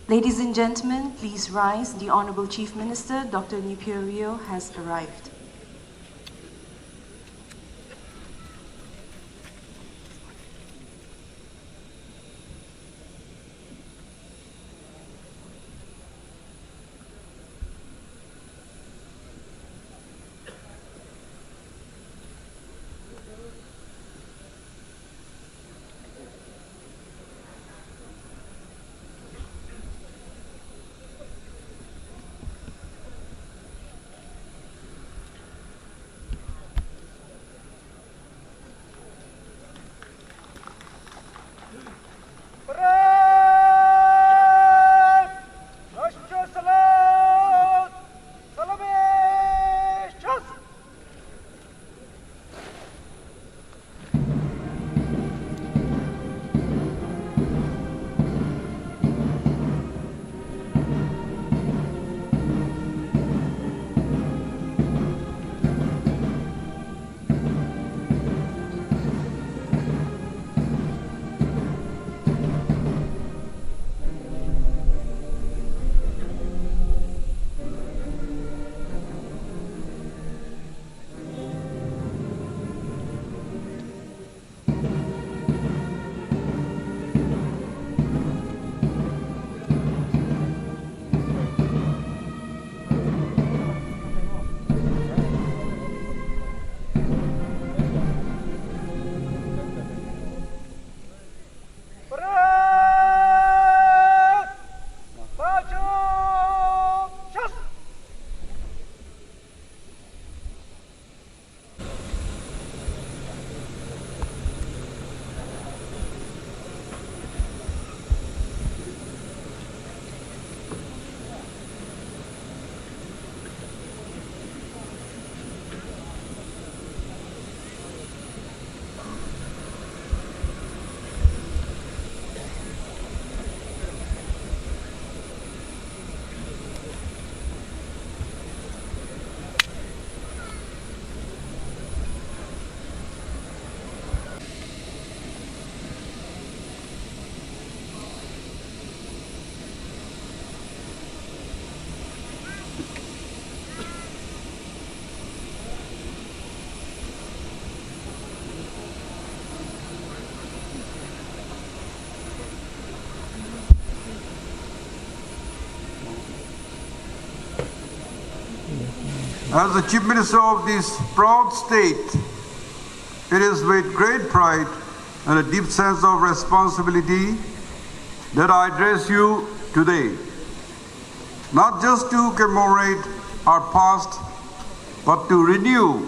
Ladies and gentlemen, please rise. The Honorable Chief Minister, Dr. Nuperio, has arrived. As the Chief Minister of this proud state, it is with great pride and a deep sense of responsibility that I address you today, not just to commemorate our past, but to renew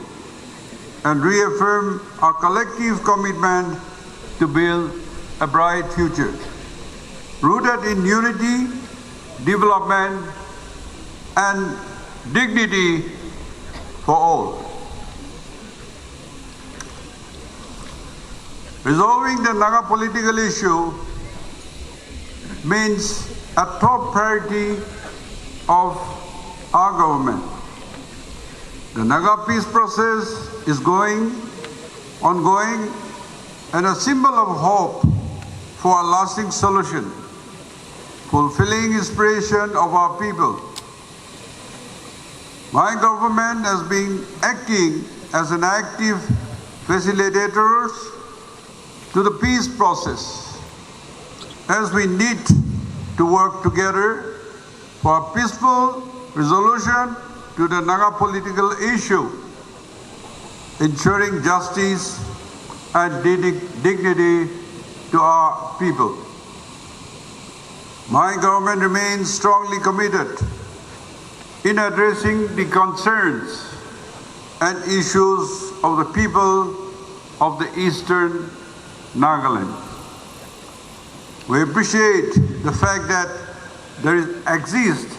and reaffirm our collective commitment to build a bright future, rooted in unity, development, and dignity for all. Resolving the Naga political issue means a top priority of our government. The Naga peace process is ongoing, and a symbol of hope for a lasting solution, fulfilling inspiration of our people. My government has been acting as an active facilitator to the peace process, as we need to work together for a peaceful resolution to the Naga political issue, ensuring justice and dignity to our people. My government remains strongly committed in addressing the concerns and issues of the people of the Eastern Nagaland. We appreciate the fact that there exists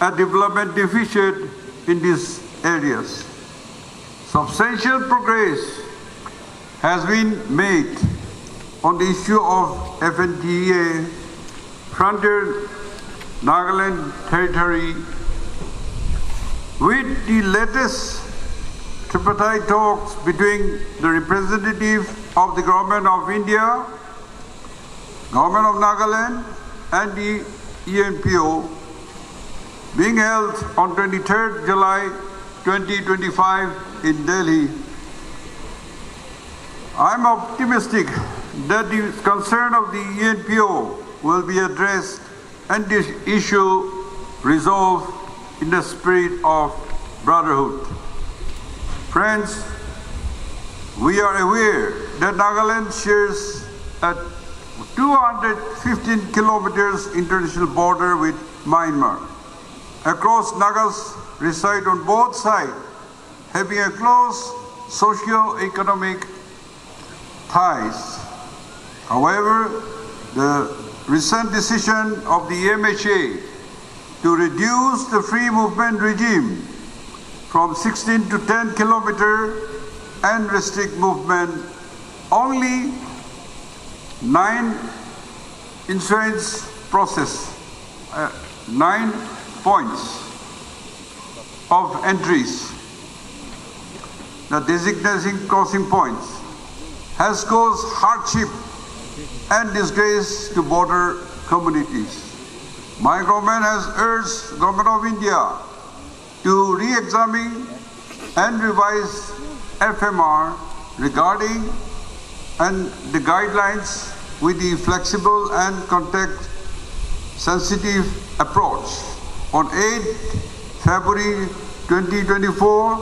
a development deficit in these areas. Substantial progress has been made on the issue of FNTA, Frontier Nagaland Territory, with the latest tripartite talks between the representative of the Government of India, Government of Nagaland, and the ENPO being held on 23rd July 2025 in Delhi. I am optimistic that the concern of the ENPO will be addressed and this issue resolved in the spirit of brotherhood. Friends, we are aware that Nagaland shares a 215 kilometers international border with Myanmar. Across, Nagas reside on both sides, having a close socio-economic ties. However, the recent decision of the MHA to reduce the free movement regime from 16 to 10 kilometers and restrict movement only 9 insurance process, 9 points of entries, the designating crossing points, has caused hardship and disgrace to border communities. My government has urged Government of India to re-examine and revise FMR regarding and the guidelines with the flexible and context-sensitive approach. On 8 February 2024,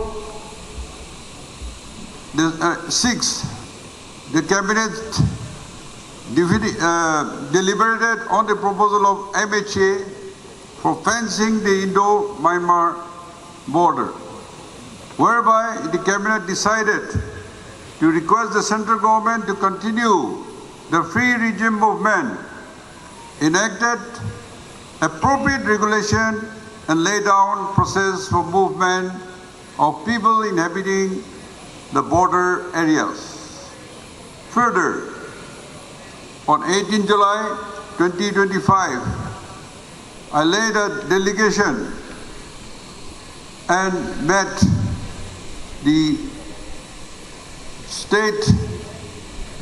the Cabinet deliberated on the proposal of MHA for fencing the Indo-Myanmar border, whereby the Cabinet decided to request the central government to continue the free regime movement, enacted appropriate regulation and lay down process for movement of people inhabiting the border areas. Further, on 18 July 2025, I led a delegation and met the state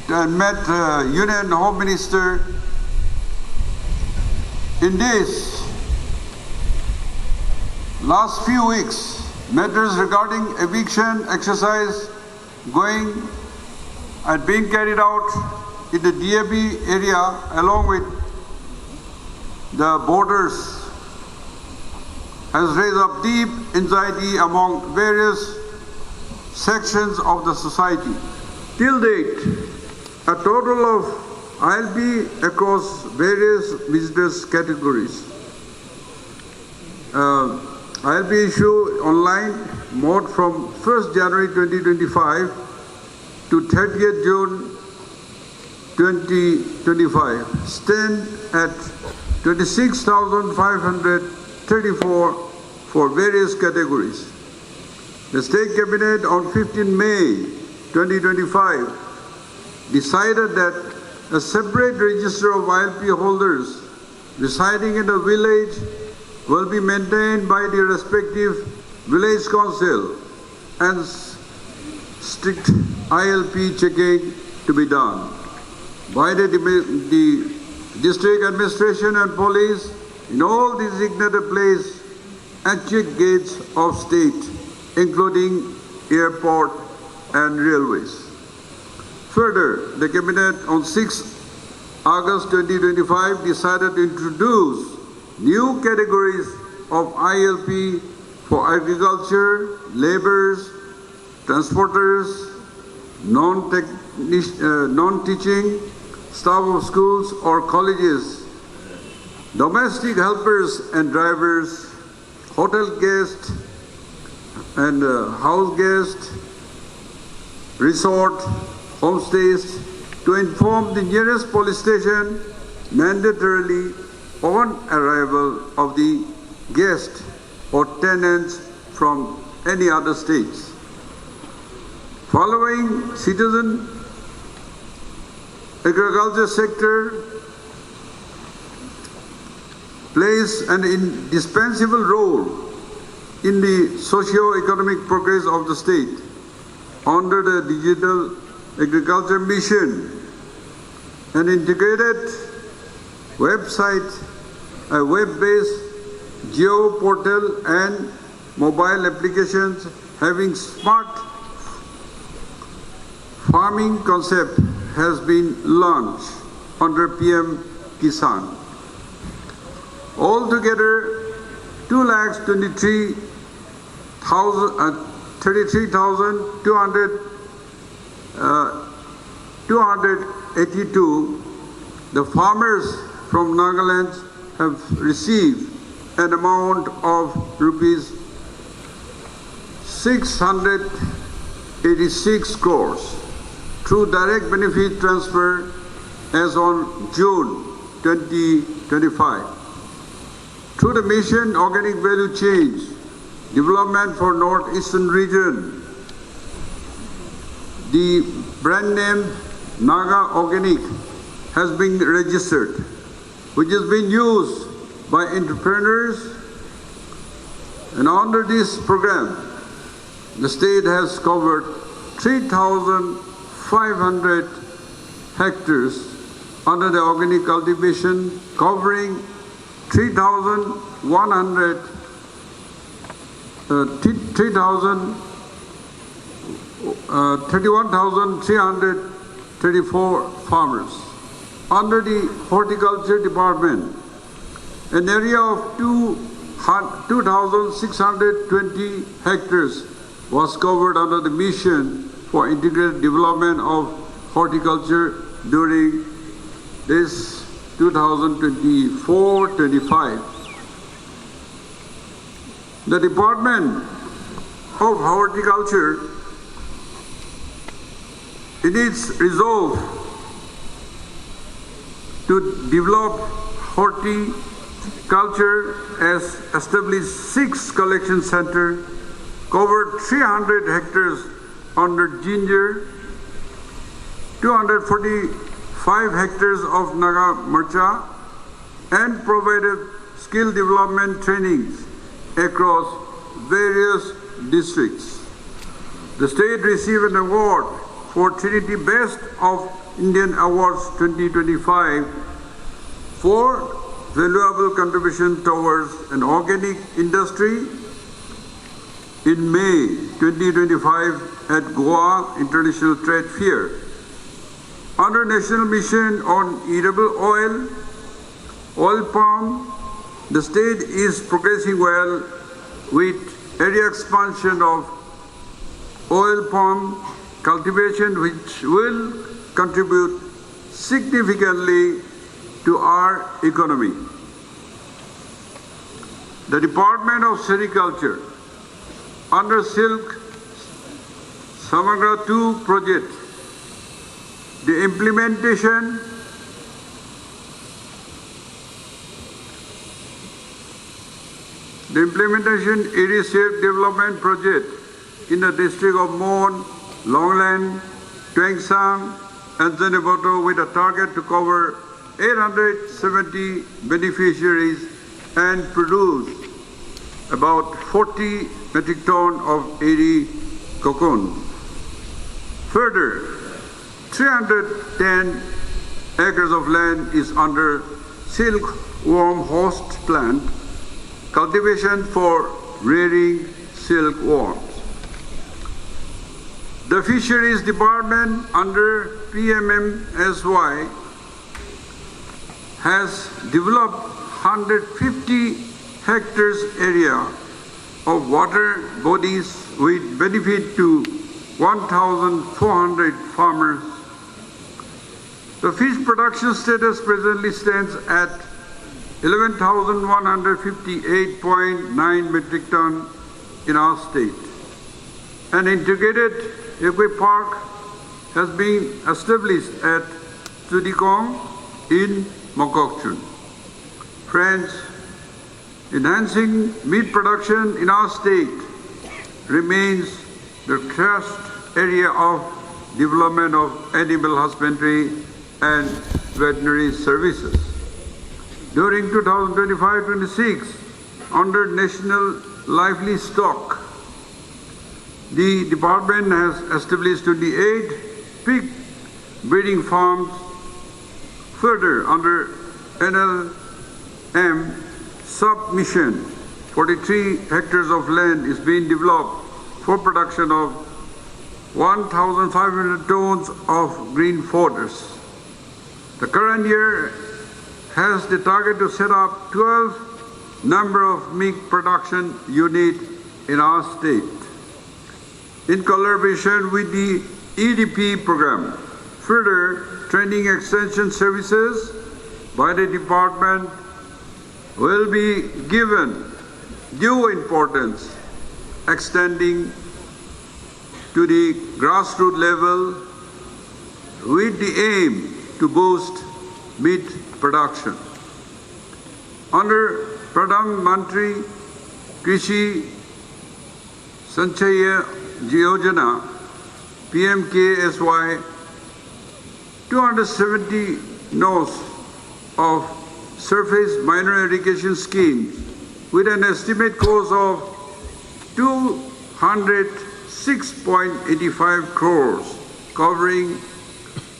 and met Union Home Minister. In this last few weeks, matters regarding eviction exercise being carried out in the DAB area along with the borders has raised up deep anxiety among various sections of the society. Till date, a total of ILP across various visitors categories. ILP issue online mode from 1st January 2025 to 30th June 2025 stand at 26,534 for various categories. The State Cabinet on 15 May 2025 decided that a separate register of ILP holders residing in a village will be maintained by the respective village council and strict ILP checking to be done by the district administration and police in all designated places and check gates of state, including airport and railways. Further, the Cabinet on 6 August 2025 decided to introduce new categories of ILP for agriculture, laborers, transporters, non-teaching staff of schools or colleges, domestic helpers and drivers, hotel guests and house guests, resort, homestays, to inform the nearest police station mandatorily on arrival of the guest or tenants from any other states. Following citizen agriculture sector plays an indispensable role in the socio-economic progress of the state. Under the Digital Agriculture Mission, an integrated website a web-based geo portal and mobile applications having smart farming concept has been launched under PM Kisan. Altogether, 2,33,282, the farmers from Nagaland have received an amount of rupees 686 crores through direct benefit transfer as on June 2025. Through the mission Organic Value Change Development for Northeastern Region, the brand name Naga Organic has been registered, which is being used by entrepreneurs. And under this program, the state has covered 3,500 hectares under the organic cultivation, covering 31,334 farmers. Under the Horticulture Department, an area of 2,620 hectares was covered under the mission for integrated development of horticulture during this 2024-25. The Department of Horticulture, in its resolve to develop horticulture, has established 6 collection centers, covered 300 hectares under ginger, 245 hectares of Naga Marcha, and provided skill development trainings across various districts. The state received an award for Trinity Best of Indian Awards 2025 for valuable contribution towards an organic industry in May 2025 at Goa International Trade Fair. Under National Mission on Edible Oil Palm, the state is progressing well with area expansion of oil palm cultivation, which will contribute significantly to our economy. The Department of Sericulture, under Silk Samagra 2 project, the implementation area safe development project in the district of Mon, Longland, Tuengsang, and Zeniboto with a target to cover 870 beneficiaries and produce about 40 metric ton of airy cocoon. Further, 310 acres of land is under silkworm host plant cultivation for rearing silkworms. The Fisheries Department under PMMSY has developed 150 hectares area of water bodies with benefit to 1,400 farmers. The fish production status presently stands at 11,158.9 metric ton in our state. An integrated aquapark has been established at Tudikong in Mokokchung. Friends, enhancing meat production in our state remains the thrust area of development of animal husbandry and veterinary services. During 2025-26, under National Livestock, the department has established 28 pig breeding farms. Further, under M submission, 43 hectares of land is being developed for production of 1,500 tons of green fodders. The current year has the target to set up 12 number of milk production unit in our state. In collaboration with the EDP program, further training extension services by the department will be given due importance, extending to the grassroots level with the aim to boost meat production. Under Pradhan Mantri Krishi Sanchaya Yojana PMKSY, 270 nodes of surface minor irrigation schemes with an estimate cost of 206.85 crores, covering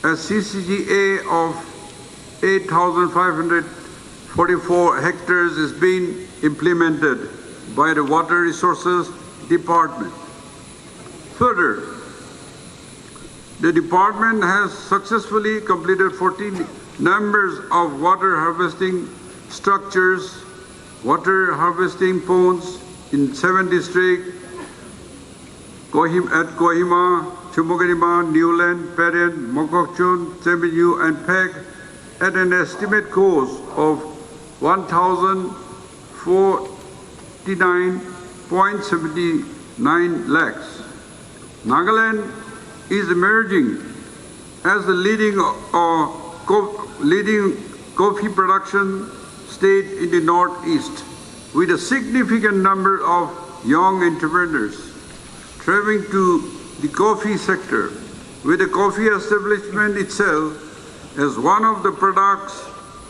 a CCGA of 8,544 hectares is being implemented by the Water Resources Department. Further, the department has successfully completed 14 numbers of water harvesting structures, water harvesting ponds in 7 districts, at Kohima, Chumugarima, Newland, Peren, Mokokchung, Seminyu, and Peg at an estimate cost of 1,049.79 lakhs. Nagaland is emerging as the leading coffee production state in the Northeast, with a significant number of young entrepreneurs traveling to the coffee sector, with the coffee establishment itself as one of the products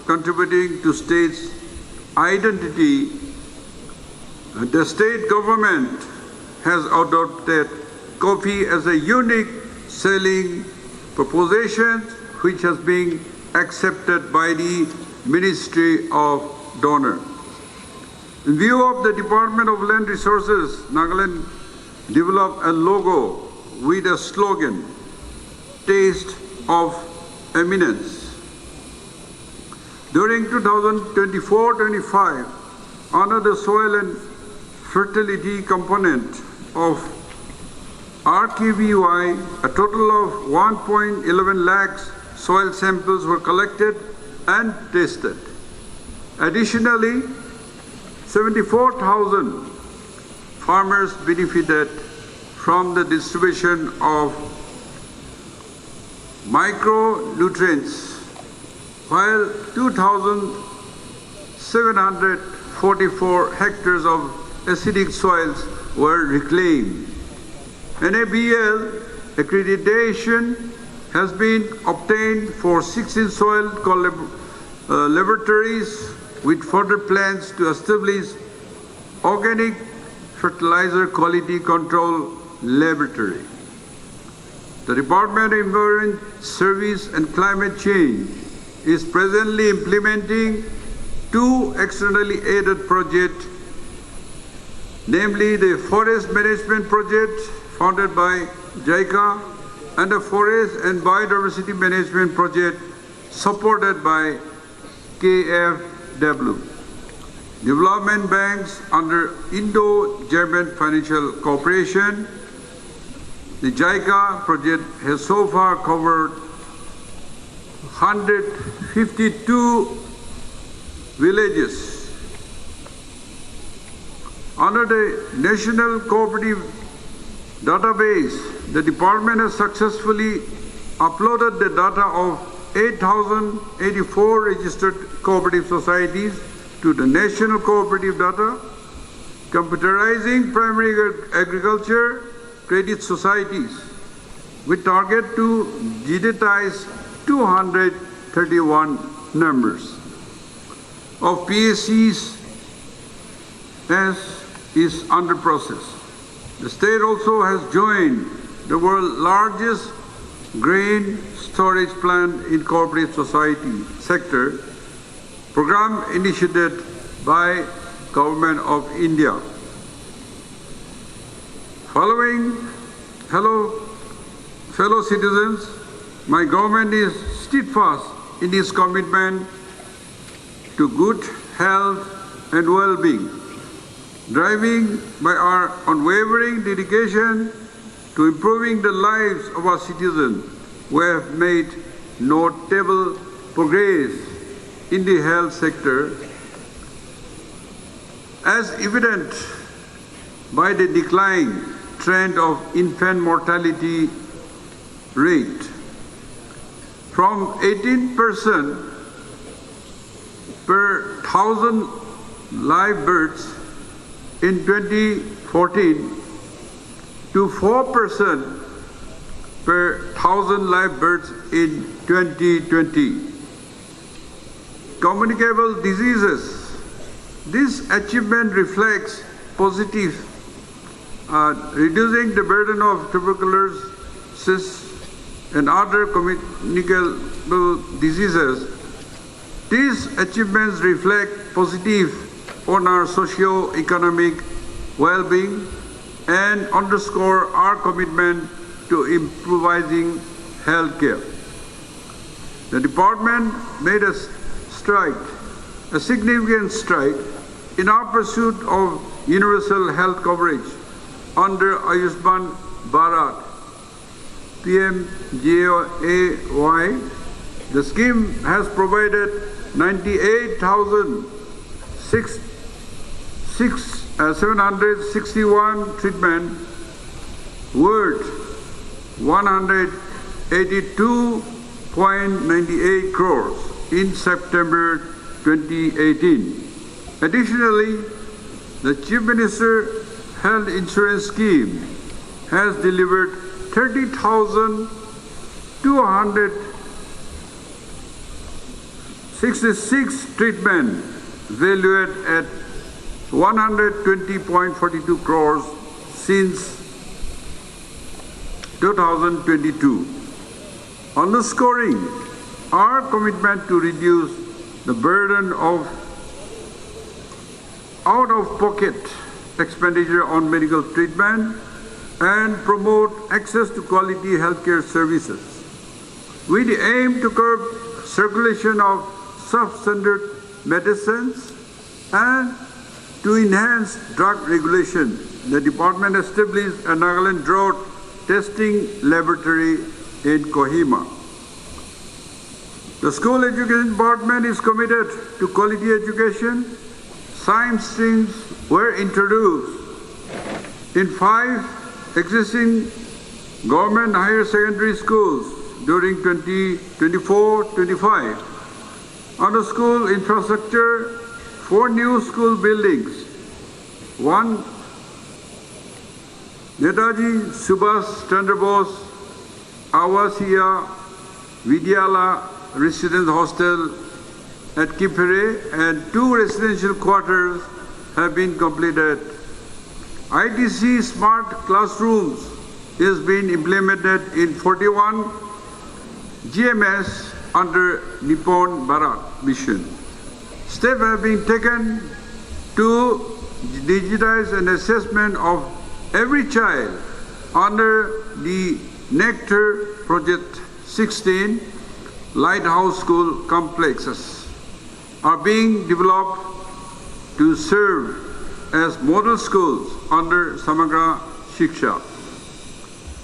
contributing to state's identity. The state government has adopted coffee as a unique selling proposition, which has been accepted by the Ministry of Donor. In view of the Department of Land Resources, Nagaland developed a logo with a slogan, Taste of Eminence. During 2024-25, under the soil and fertility component of RKVY, a total of 1.11 lakhs soil samples were collected and tested. Additionally, 74,000 farmers benefited from the distribution of micronutrients, while 2,744 hectares of acidic soils were reclaimed. NABL accreditation has been obtained for 16 soil laboratories, with further plans to establish organic fertilizer quality control laboratory. The Department of Environment Service and Climate Change is presently implementing 2 externally aided projects, namely the Forest Management Project funded by JICA and the Forest and Biodiversity Management Project supported by KfW. Development banks under Indo-German Financial Cooperation. The JICA project has so far covered 152 villages. Under the National Cooperative Database, the department has successfully uploaded the data of 8,084 registered cooperative societies to the National Cooperative Data, computerizing primary agriculture credit societies, with target to digitize 231 numbers of PSCs as is under process. The state also has joined the world's largest grain storage plant in cooperative society sector program initiated by Government of India. Fellow citizens, my government is steadfast in its commitment to good health and well-being, driving by our unwavering dedication to improving the lives of our citizens. We have made notable progress in the health sector, as evident by the decline trend of infant mortality rate from 18% per 1,000 live births in 2014 to 4% per 1,000 live births in 2020. Communicable diseases. This achievement reflects positive, reducing the burden of tuberculosis and other communicable diseases. These achievements reflect positive on our socio-economic well-being and underscore our commitment to improvising healthcare. The department made a significant stride in our pursuit of universal health coverage under Ayushman Bharat PMJAY. The scheme has provided 98,761 treatment worth 182.98 crores in September 2018. Additionally, the Chief Minister Health Insurance Scheme has delivered 30,266 treatment valued at 120.42 crores since 2022, underscoring our commitment to reduce the burden of out-of-pocket expenditure on medical treatment and promote access to quality healthcare services. With the aim to curb circulation of substandard medicines and to enhance drug regulation, the department established a Nagaland drought testing laboratory in Kohima. The school education department is committed to quality education. Science streams were introduced in 5 existing government higher secondary schools during 2024-25. On the school infrastructure, 4 new school buildings, 1 Netaji Subhash Chandra Bose Awasiya Vidyala Residence Hostel at Kipere and 2 residential quarters have been completed. ITC smart classrooms is being implemented in 41 GMS under Nippon Bharat mission. Steps have been taken to digitize an assessment of every child under the Nectar Project 16 Lighthouse School complexes are being developed to serve as model schools under Samagra Shiksha.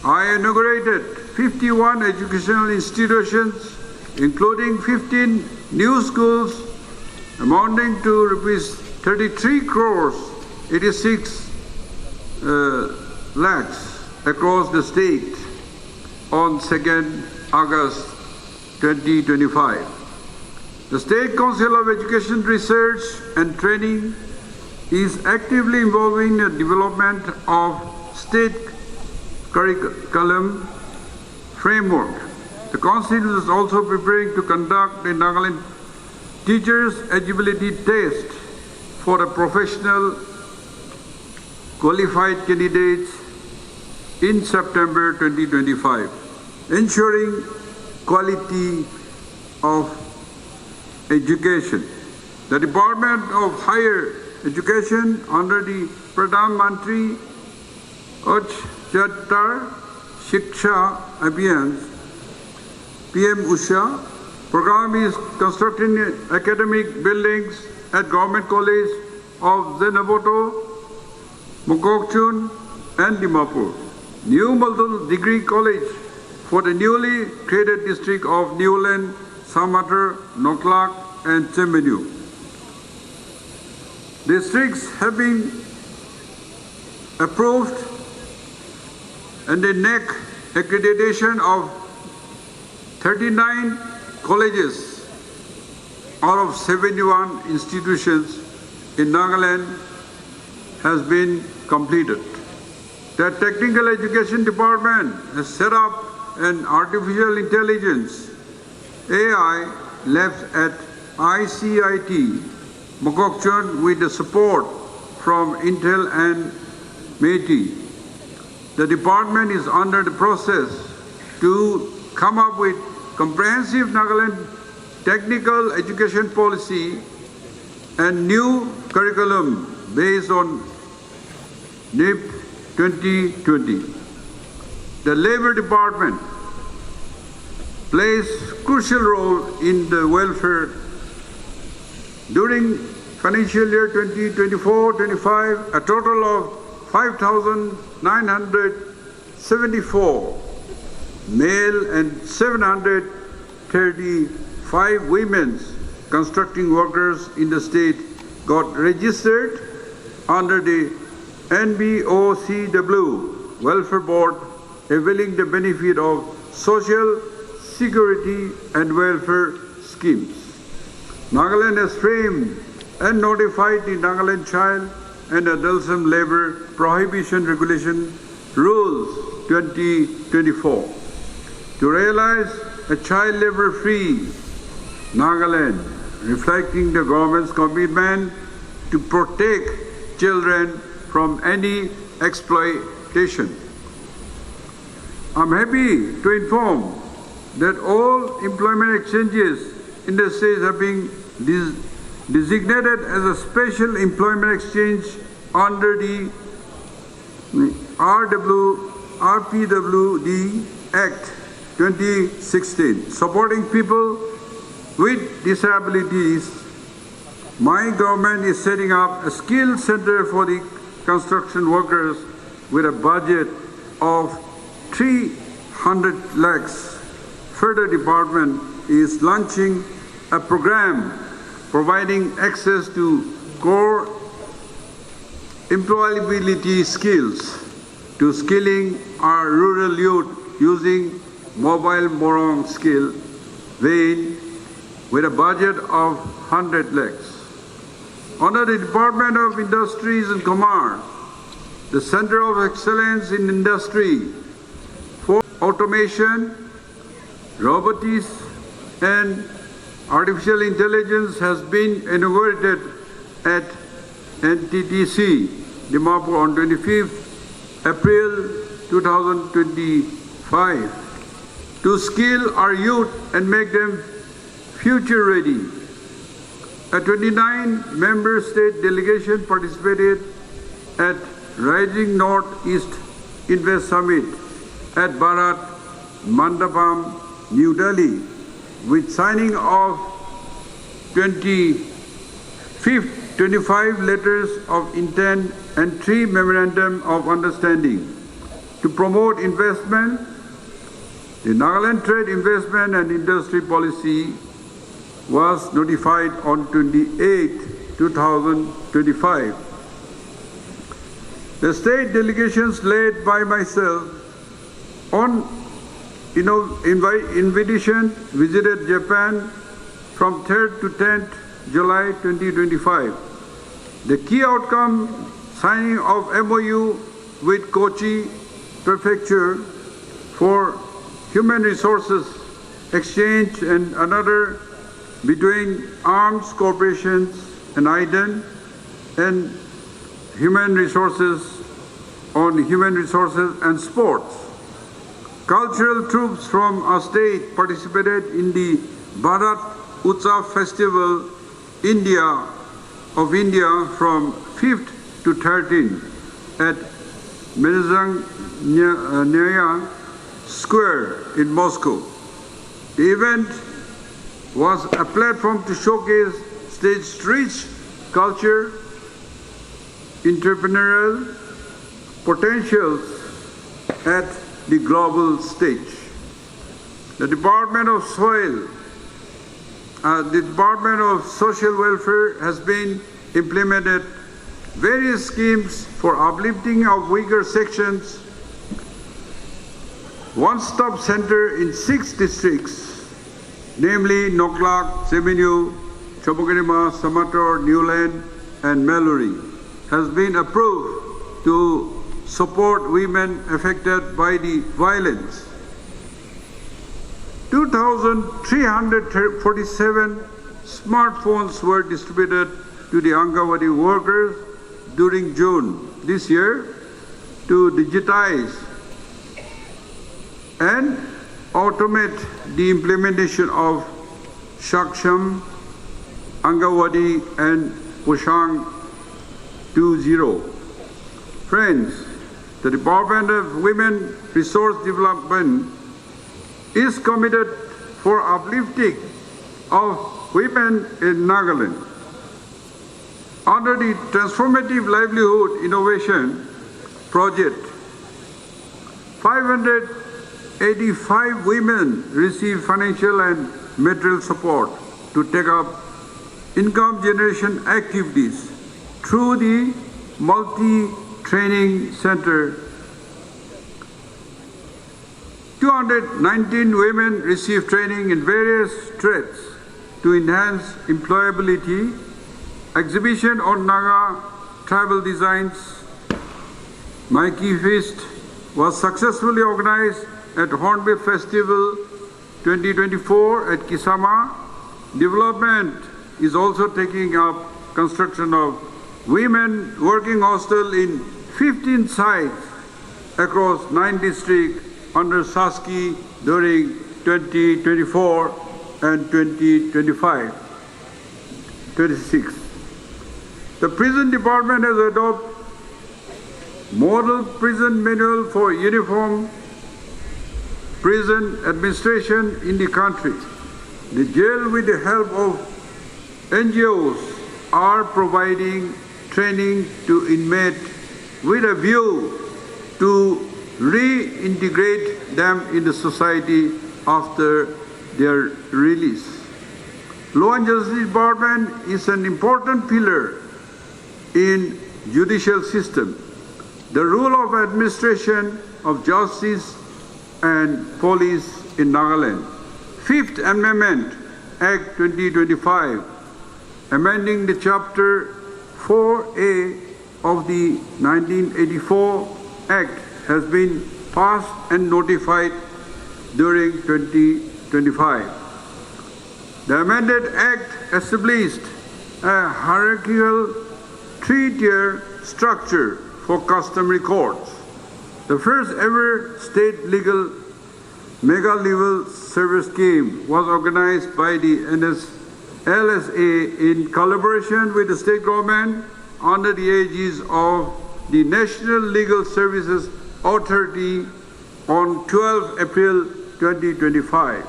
I inaugurated 51 educational institutions, including 15 new schools amounting to rupees 33 crores 86 lakhs across the state on 2nd August 2025. The State Council of Education Research and Training is actively involving the development of state curriculum framework. The Council is also preparing to conduct the Nagaland Teachers Eligibility Test for the professional qualified candidates in September 2025, ensuring quality of education. The Department of Higher Education under the Pradhan Mantri Uchchatar Shiksha Abhiyan PM Usha program is constructing academic buildings at Government College of Zenavoto, Mokokchung and Dimapur. New multiple degree college for the newly created district of Newland, Samatar, Noklak and Chembenu. Districts have been approved and the NEC accreditation of 39 colleges out of 71 institutions in Nagaland has been completed. The Technical Education Department has set up an artificial intelligence AI lab at ICIT Mokokchung with the support from Intel and METI. The department is under the process to come up with comprehensive Nagaland technical education policy and new curriculum based on NIP 2020. The Labor Department plays crucial role in the welfare. During financial year 2024-25, a total of 5,974 male and 735 women constructing workers in the state got registered under the NBOCW Welfare Board, availing the benefit of social security and welfare schemes. Nagaland has framed and notified the Nagaland Child and Adolescent Labor Prohibition Regulation Rules 2024 to realize a child labor-free Nagaland, reflecting the government's commitment to protect children from any exploitation. I'm happy to inform that all employment exchanges in the state have been designated as a special employment exchange under the RPWD Act 2016, supporting people with disabilities. My government is setting up a skill center for the construction workers with a budget of 300 lakhs. Further, department is launching a program providing access to core employability skills to skilling our rural youth using mobile morong skill vein with a budget of 100 lakhs. Under the Department of Industries and Commerce, the Center of Excellence in Industry for Automation, Robotics and Artificial Intelligence has been inaugurated at NTTC, Dimapur on 25th April 2025 to skill our youth and make them future ready. A 29-member state delegation participated at Rising Northeast Invest Summit at Bharat Mandapam, New Delhi, with signing of 25 letters of intent and 3 memorandum of understanding to promote investment. The Nagaland Trade Investment and Industry Policy was notified on 28 2025. The state delegations led by myself on invitation visited Japan from 3rd to 10th July 2025. The key outcome, signing of MOU with Kochi Prefecture for human resources exchange and another between Arms Corporations and IDEN and human resources on human resources and sports. Cultural troops from our state participated in the Bharat Utsav Festival India from 5th to 13th at Menazhanya Square in Moscow. The event was a platform to showcase state's rich culture, entrepreneurial potentials at the global stage. The Department of Social Welfare has been implemented various schemes for uplifting of weaker sections, one-stop center in 6 districts, namely Noklak, Seminyu, Kohima, Samator, Newland, and Mallory, has been approved to support women affected by the violence. 2,347 smartphones were distributed to the Angawadi workers during June this year to digitize and automate the implementation of Shaksham, Angawadi, and Poshang 2.0. Friends, the Department of Women Resource Development is committed for uplifting of women in Nagaland. Under the Transformative Livelihood Innovation Project, 585 women receive financial and material support to take up income generation activities through the multi-training center. 219 women receive training in various trades to enhance employability. Exhibition on Naga tribal designs, Maiki Feast, was successfully organized at Hornbill Festival 2024 at Kisama. Development is also taking up construction of women working hostel in 15 sites across 9 districts under SASKI during 2024 and 2025-26. The Prison Department has adopted Model Prison Manual for Uniform Prison Administration in the country. The jail, with the help of NGOs, are providing training to inmates with a view to reintegrate them in the society after their release. Law and Justice Department is an important pillar in judicial system. The rule of administration of justice and police in Nagaland. 5th Amendment Act 2025, amending the Chapter 4A of the 1984 Act, has been passed and notified during 2025. The amended Act established a hierarchical 3-tier structure for customary courts. The first ever state legal mega-level service scheme was organized by the LSA in collaboration with the state government under the aegis of the National Legal Services Authority on 12 April 2025.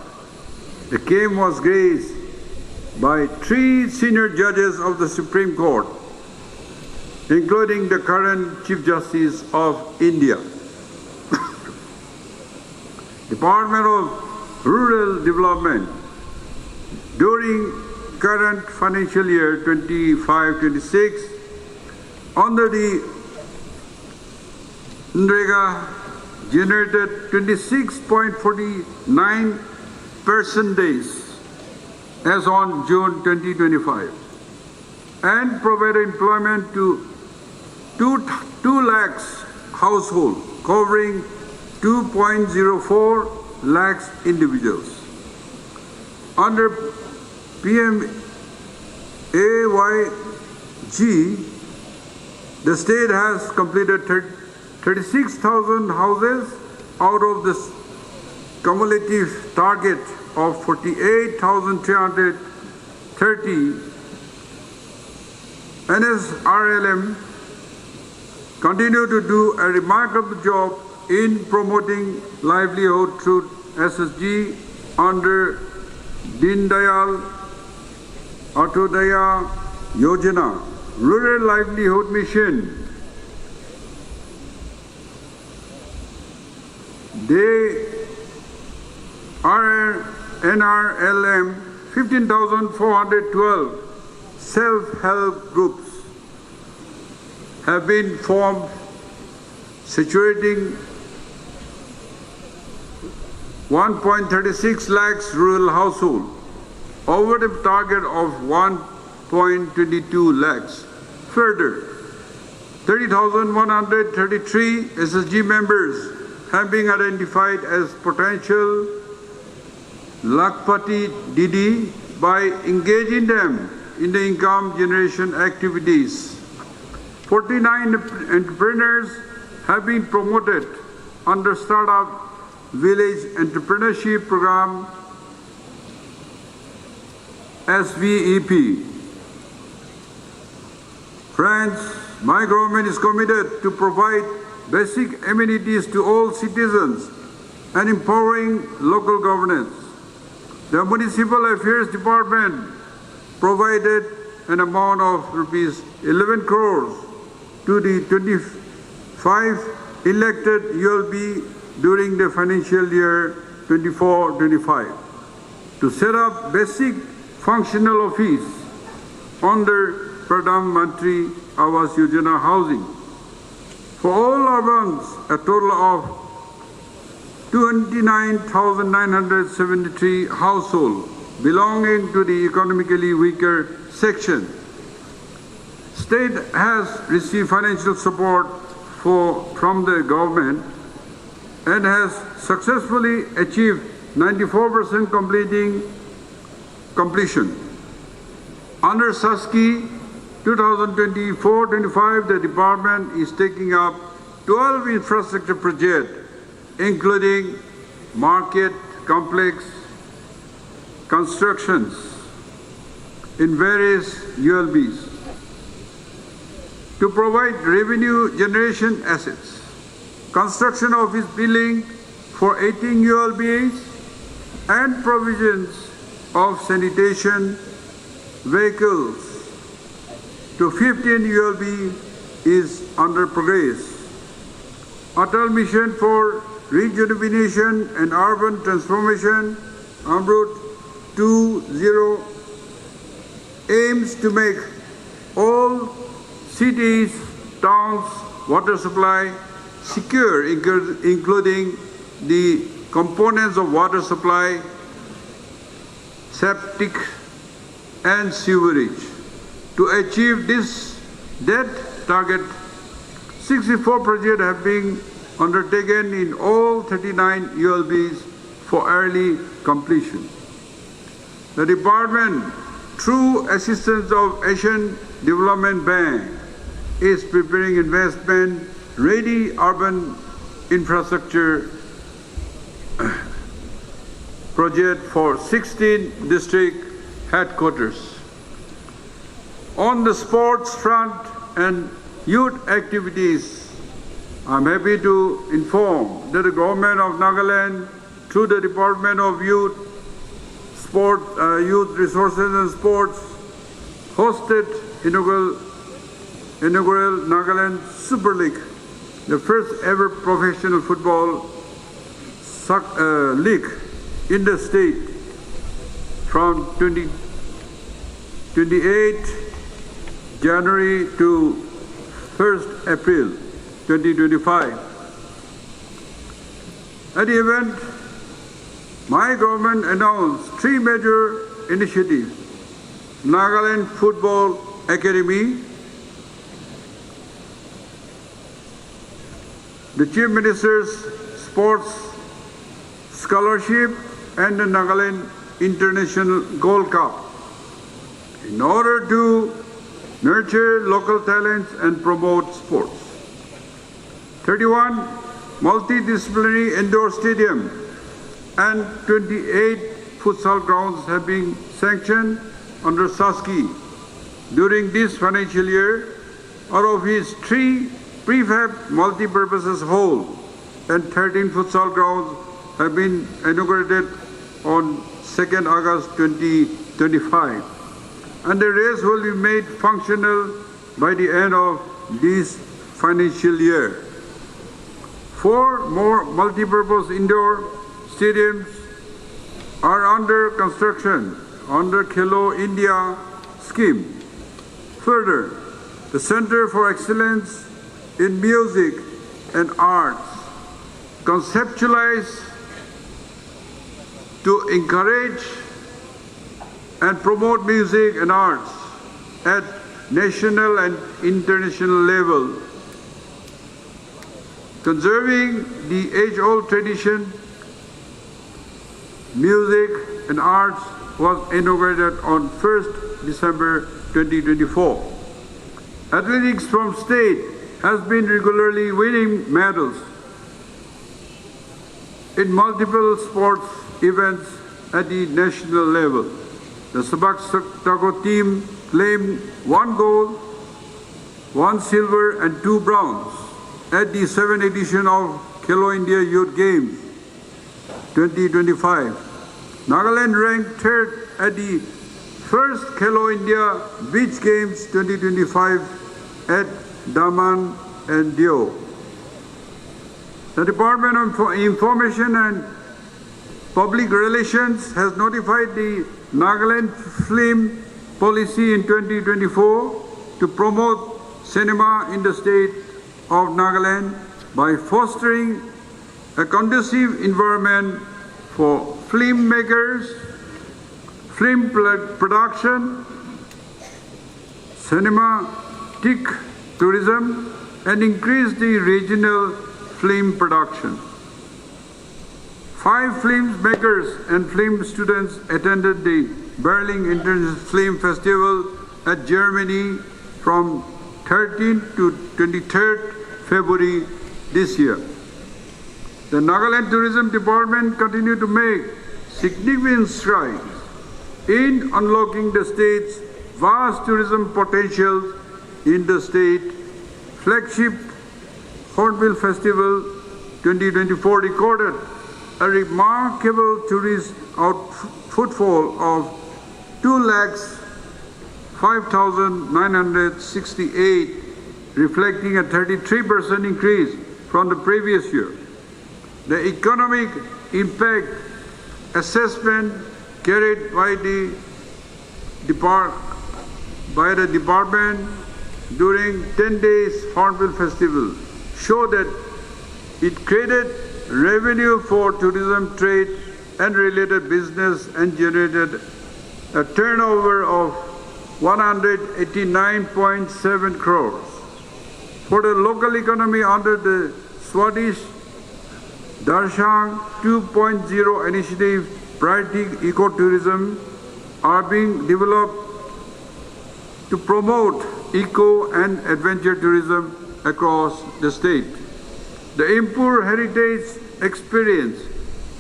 The scheme was graced by 3 senior judges of the Supreme Court, including the current Chief Justice of India. Department of Rural Development, during current financial year 25-26, under the NREGA, generated 26.49 percentage as on June 2025, and provided employment to 2 lakhs households, covering 2.04 lakhs individuals. Under PMAYG, the state has completed 36,000 houses out of the cumulative target of 48,330 NSRLM continue to do a remarkable job in promoting livelihood through SSG under Deen Dayal Antyodaya Yojana, Rural Livelihood Mission. They are NRLM 15,412 self-help groups have been formed, situating 1.36 lakhs rural households over the target of 1.22 lakhs. Further, 30,133 SSG members have been identified as potential Lakpati Didi by engaging them in the income generation activities. 49 entrepreneurs have been promoted under Startup Village Entrepreneurship Program SVEP. Friends, my government is committed to provide basic amenities to all citizens and empowering local governance. The Municipal Affairs Department provided an amount of rupees 11 crores to the 25 elected ULB during the financial year 24-25 to set up basic functional office under Pradhan Mantri Awas Yojana housing. For all urbans, a total of 29,973 households belonging to the economically weaker section. State has received financial support from the government and has successfully achieved 94% completion. Under SASKI 2024-25, the department is taking up 12 infrastructure projects, including market complex constructions in various ULBs to provide revenue generation assets, construction office building for 18 ULBs, and provisions of sanitation vehicles to 15 ULB is under progress. Atal Mission for Rejuvenation and Urban Transformation, Amrut 2.0, aims to make all cities, towns, water supply secure, including the components of water supply, septic, and sewerage. To achieve this debt target, 64 projects have been undertaken in all 39 ULBs for early completion. The department, through assistance of Asian Development Bank, is preparing investment-ready urban infrastructure project for 16 district headquarters. On the sports front and youth activities, I'm happy to inform that the government of Nagaland, through the Department of Youth Resources and Sports, hosted inaugural Nagaland Super League, the first ever professional football league in the state from 28 January to 1st April 2025. At the event, my government announced 3 major initiatives: Nagaland Football Academy, the Chief Minister's Sports Scholarship, and the Nagaland International Gold Cup, in order to nurture local talents and promote sports. 31 multidisciplinary indoor stadium and 28 futsal grounds have been sanctioned under SASKI during this financial year, out of his 3 prefab multi-purpose halls and 13 futsal grounds have been inaugurated on 2nd August 2025, and the rest will be made functional by the end of this financial year. 4 more multi-purpose indoor stadiums are under construction under Khelo India scheme. Further, the Center for Excellence in Music and Arts, conceptualized to encourage and promote music and arts at national and international level, conserving the age-old tradition. Music and arts was inaugurated on 1st December 2024. Athletics from state has been regularly winning medals in multiple sports events at the national level. The Sabak Takraw team claimed 1 gold, 1 silver and 2 bronze at the 7th edition of Khelo India Youth Games 2025. Nagaland ranked 3rd at the 1st Khelo India Beach Games 2025 at Daman and Diu. The Department of Information and Public Relations has notified the Nagaland Film Policy in 2024 to promote cinema in the state of Nagaland by fostering a conducive environment for filmmakers, film production, cinematic tourism, and increase the regional film production. 5 filmmakers and film students attended the Berlin International Film Festival at Germany from 13th to 23rd February this year. The Nagaland Tourism Department continued to make significant strides in unlocking the state's vast tourism potential in the state. Flagship Hornbill Festival 2024 recorded a remarkable tourist footfall of 2,05,968, reflecting a 33% increase from the previous year. The economic impact assessment carried by the department during 10 days Hornbill Festival show that it created revenue for tourism, trade and related business and generated a turnover of 189.7 crores. For the local economy under the Swadish Darshang 2.0 initiative, priority ecotourism are being developed to promote eco and adventure tourism across the state. The Impur Heritage Experience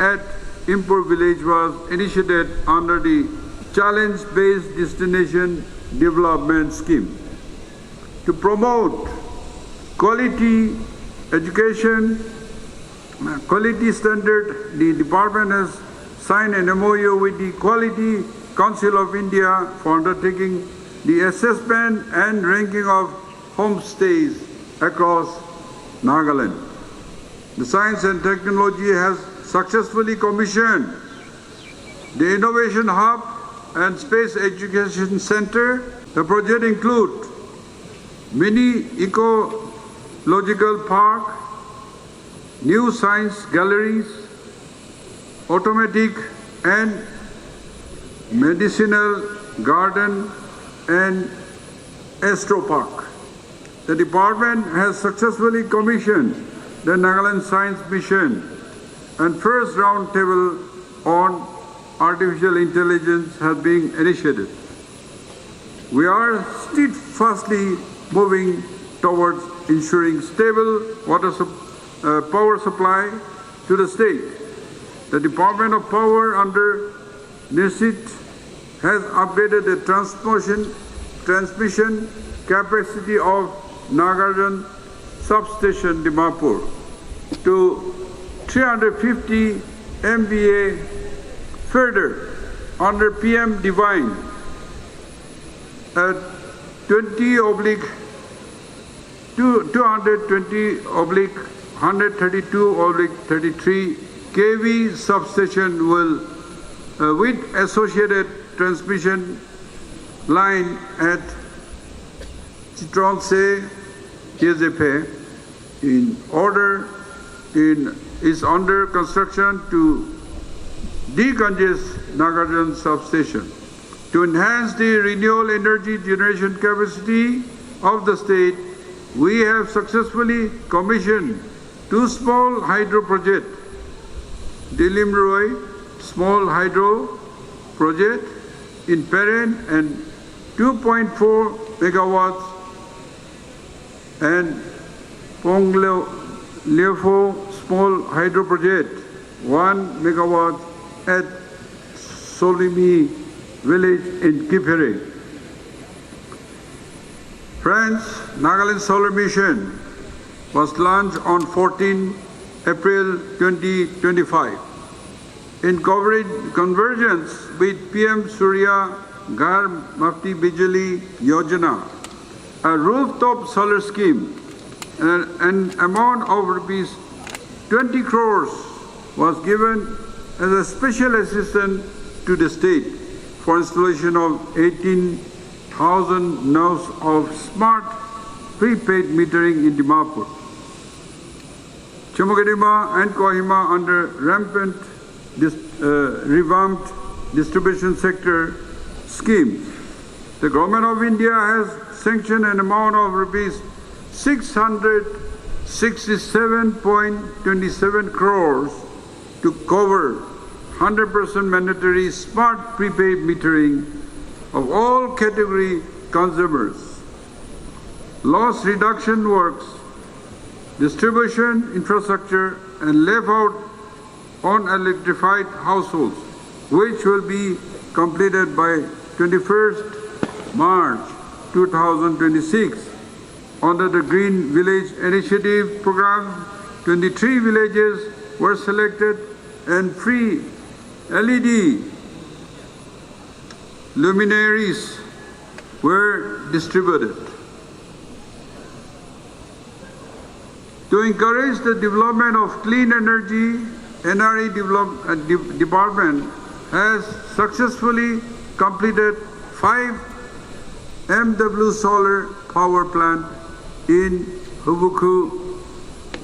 at Impur Village was initiated under the Challenge-Based Destination Development Scheme. To promote quality education, quality standard, the department has signed an MOU with the Quality Council of India for undertaking the assessment and ranking of homestays across Nagaland. The Science and Technology has successfully commissioned the Innovation Hub and Space Education Center. The project includes mini ecological park, new science galleries, automatic and medicinal garden, and Astro Park. The department has successfully commissioned the Nagaland Science Mission, and first roundtable on artificial intelligence has been initiated. We are steadfastly moving towards ensuring stable power supply to the state. The Department of Power under NISIT has upgraded the transmission capacity of Nagarjan substation Dimapur to 350 MVA. Further, under PM Divine at 220/132/33 kV substation will, with associated transmission line at Chitronse KZP is under construction to decongest Nagarjan substation. To enhance the renewable energy generation capacity of the state, we have successfully commissioned two small hydro projects, Dilimroy Small Hydro Project in Peren and 2.4 megawatts and Ponglefo Small Hydro Project 1 megawatt at Solimi village in Kipere. Friends, Nagaland Solar Mission was launched on 14 April 2025. In convergence with PM Surya Ghar Mufti Bijali Yojana, a rooftop solar scheme, an amount of rupees 20 crores was given as a special assistance to the state for installation of 18,000 nodes of smart prepaid metering in Dimapur. Kohima and Kohima under revamped distribution sector scheme. The Government of India has sanctioned an amount of rupees 667.27 crores to cover 100% mandatory smart prepaid metering of all category consumers. Loss reduction works, distribution infrastructure and layout on electrified households, which will be completed by 21st March 2026. Under the Green Village Initiative Program, 23 villages were selected and free LED luminaries were distributed. To encourage the development of clean energy, NRE Department has successfully completed 5 MW solar power plant in Hubuku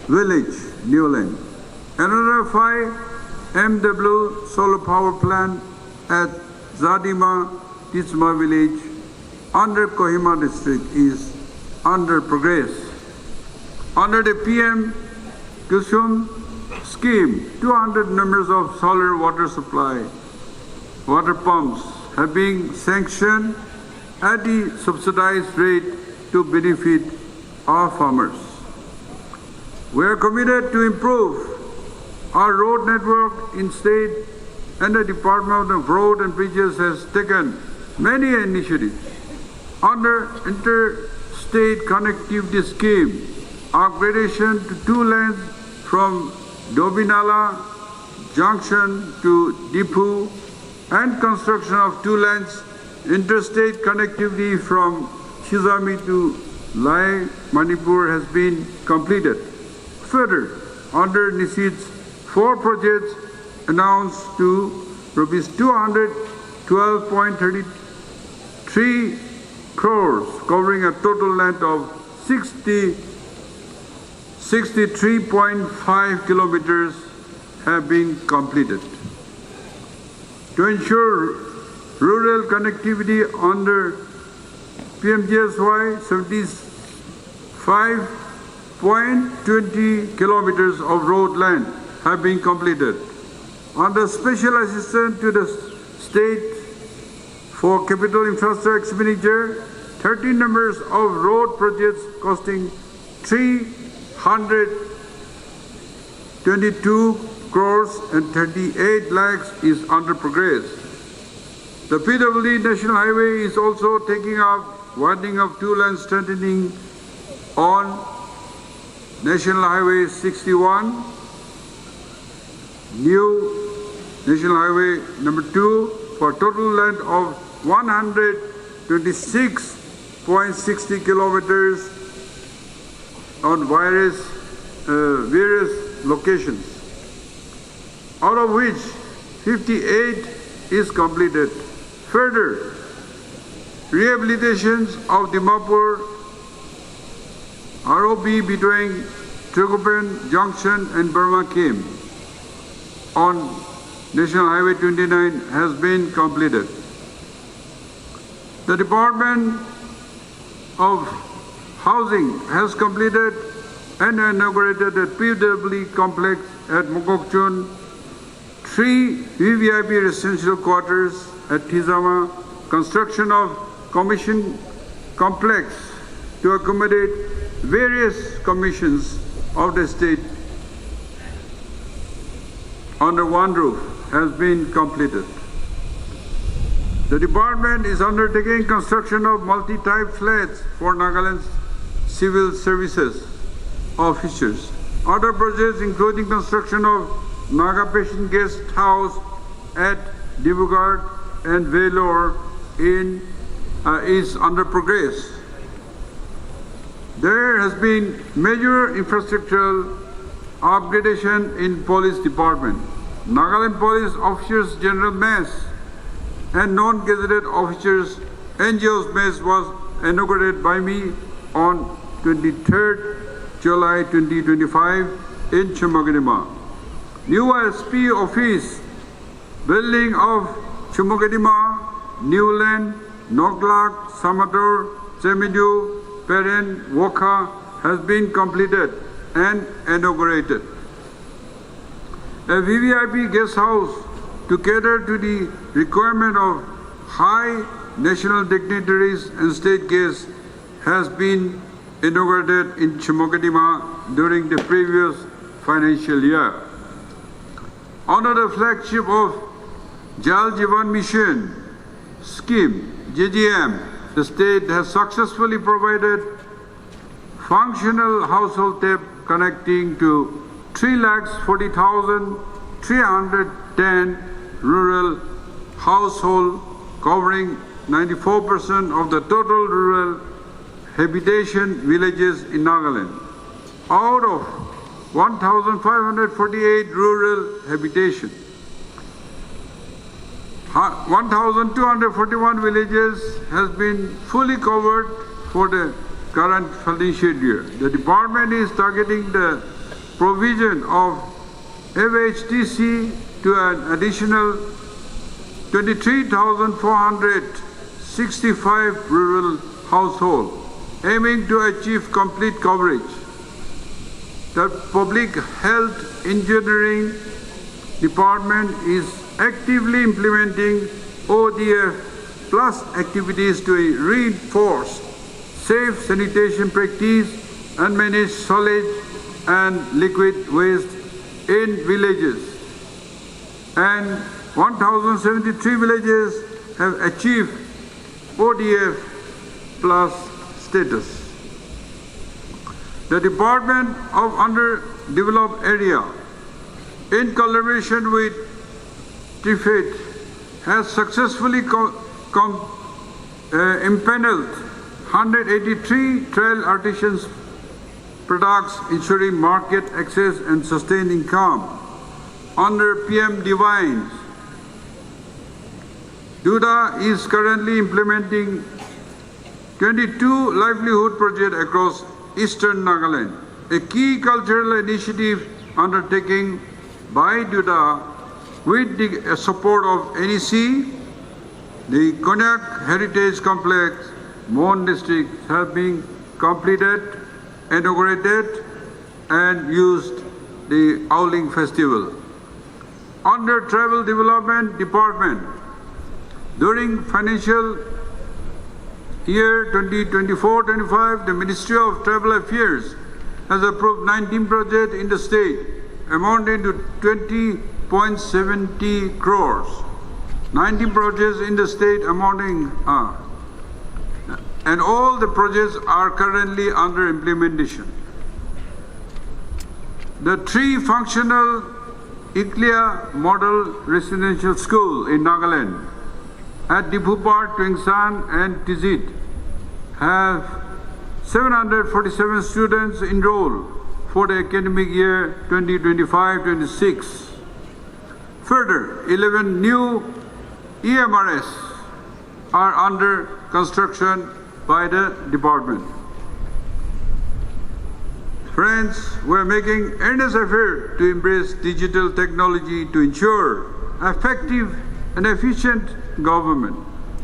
village, Newland. Another 5 MW solar power plant at Zadima, Tisma village under Kohima district is under progress. Under the PM Kusum scheme, 200 numbers of solar water supply, water pumps have been sanctioned at the subsidized rate to benefit our farmers. We are committed to improve our road network in state, and the Department of Road and Bridges has taken many initiatives. Under interstate connectivity scheme, upgradation to 2 lanes from Dobinala Junction to Dipu and construction of 2 lanes interstate connectivity from Shizami to Lai, Manipur has been completed. Further, under NISID's 4 projects announced to rupees 212.33 crores, covering a total length of 63.5 kilometers have been completed. To ensure rural connectivity under PMGSY, 75.20 kilometers of road length have been completed. Under special assistance to the state for capital infrastructure expenditure, 13 numbers of road projects costing 322 crores and 38 lakhs is under progress. The PWD National Highway is also taking up widening of two-lane strengthening on National Highway 61, new National Highway number 2 for total length of 126.60 kilometers on various locations, out of which 58 is completed. Further, rehabilitations of Dimapur ROB between Tragopan Junction and Burma Kim on National Highway 29 has been completed. The Department of Housing has completed and inaugurated a PWD complex at Mokokchung, 3 VVIP residential quarters at Tizama, construction of commission complex to accommodate various commissions of the state under one roof has been completed. The department is undertaking construction of multi-type flats for Nagaland's civil services officers. Other projects including construction of Naga Patient Guest House at Dibrugarh and Vellore is under progress. There has been major infrastructural upgradation in Police Department. Nagaland Police Officers General Mess and non-gazetted officers NGOs Mess was inaugurated by me on 23rd July 2025 in Chumukedima. New SP office building of Chumukedima, Newland, Noglak, Samator, Chemidu, Peren, Wokha has been completed and inaugurated. A VVIP guest house to cater to the requirement of high national dignitaries and state guests has been inaugurated in Chumukedima during the previous financial year. Under the flagship of Jal Jeevan Mission scheme, JJM, the state has successfully provided functional household tap connecting to 340,310 rural households, covering 94% of the total rural habitation villages in Nagaland. Out of 1,548 rural habitation, 1,241 villages has been fully covered for the current financial year. The department is targeting the provision of FHTC to an additional 23,465 rural households, aiming to achieve complete coverage. The Public Health Engineering Department is actively implementing ODF plus activities to reinforce safe sanitation practice and manage solid and liquid waste in villages. And 1,073 villages have achieved ODF plus status. The Department of Underdeveloped Area, in collaboration with TIFID, has successfully impaneled 183 trail artisans products, ensuring market access and sustained income. Under PM Divine, Duda is currently implementing 22 livelihood projects across eastern Nagaland. A key cultural initiative undertaken by Duda with the support of NEC, the Konyak Heritage Complex, Mon District, have been completed, inaugurated, and used the Owling Festival. Under Travel Development Department, during financial year 2024-25, the Ministry of Travel Affairs has approved 19 projects in the state, amounting to 20.70 crores. 19 projects in the state amounting and all the projects are currently under implementation. The three functional Iklia Model Residential School in Nagaland at Dipupar, Twingshan and Tizit have 747 students enrolled for the academic year 2025-26. Further, 11 new EMRS are under construction by the department. Friends, we are making earnest effort to embrace digital technology to ensure effective and efficient government.